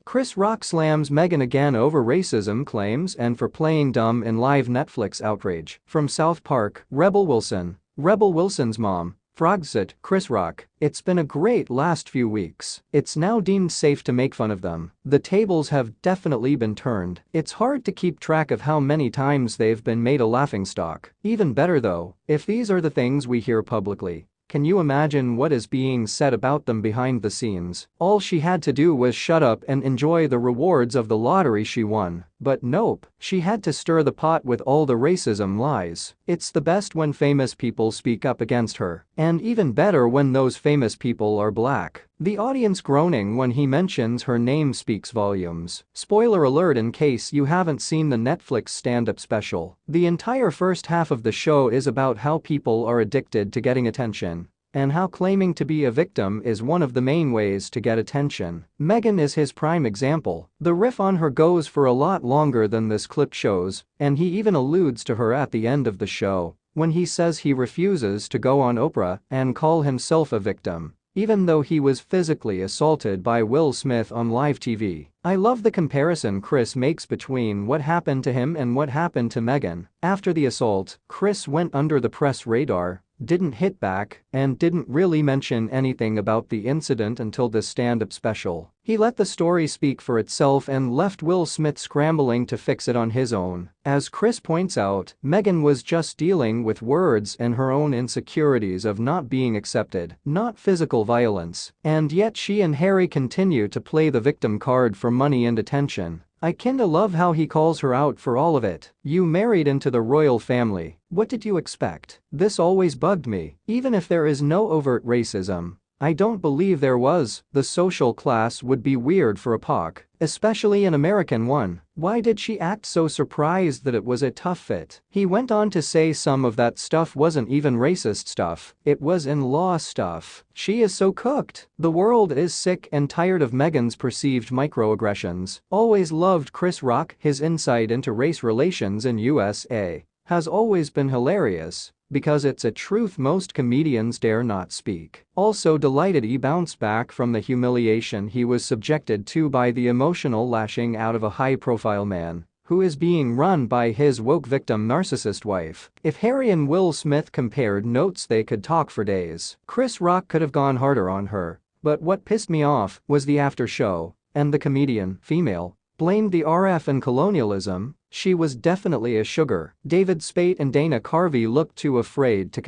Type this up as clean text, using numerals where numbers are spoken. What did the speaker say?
Chris Rock slams Meghan again over racism claims and for playing dumb in live Netflix outrage. From South Park, Rebel Wilson's mom, Frogxit, Chris Rock. It's been a great last few weeks. It's now deemed safe to make fun of them. The tables have definitely been turned. It's hard to keep track of how many times they've been made a laughingstock. Even better though, if these are the things we hear publicly, can you imagine what is being said about them behind the scenes? All she had to do was shut up and enjoy the rewards of the lottery she won. But nope, she had to stir the pot with all the racism lies. It's the best when famous people speak up against her, and even better when those famous people are black. The audience groaning when he mentions her name speaks volumes. Spoiler alert in case you haven't seen the Netflix stand-up special. The entire first half of the show is about how people are addicted to getting attention, and how claiming to be a victim is one of the main ways to get attention. Meghan is his prime example. The riff on her goes for a lot longer than this clip shows, and he even alludes to her at the end of the show, when he says he refuses to go on Oprah and call himself a victim, even though he was physically assaulted by Will Smith on live TV. I love the comparison Chris makes between what happened to him and what happened to Meghan. After the assault, Chris went under the press radar, didn't hit back, and didn't really mention anything about the incident until this stand-up special. He let the story speak for itself and left Will Smith scrambling to fix it on his own. As Chris points out, Meghan was just dealing with words and her own insecurities of not being accepted, not physical violence. And yet she and Harry continue to play the victim card for money and attention. I kinda love how he calls her out for all of it. You married into the royal family. What did you expect? This always bugged me. Even if there is no overt racism, I don't believe there was, the social class would be weird for a POC, especially an American one. Why did she act so surprised that it was a tough fit? He went on to say some of that stuff wasn't even racist stuff, it was in-law stuff. She is so cooked. The world is sick and tired of Meghan's perceived microaggressions. Always loved Chris Rock. His insight into race relations in USA has always been hilarious, because it's a truth most comedians dare not speak. Also delighted he bounced back from the humiliation he was subjected to by the emotional lashing out of a high-profile man who is being run by his woke victim narcissist wife. If Harry and Will Smith compared notes they could talk for days. Chris Rock could have gone harder on her, but what pissed me off was the after show, and the comedian, female, blamed the RF and colonialism. She was definitely a sugar. David Spade and Dana Carvey looked too afraid to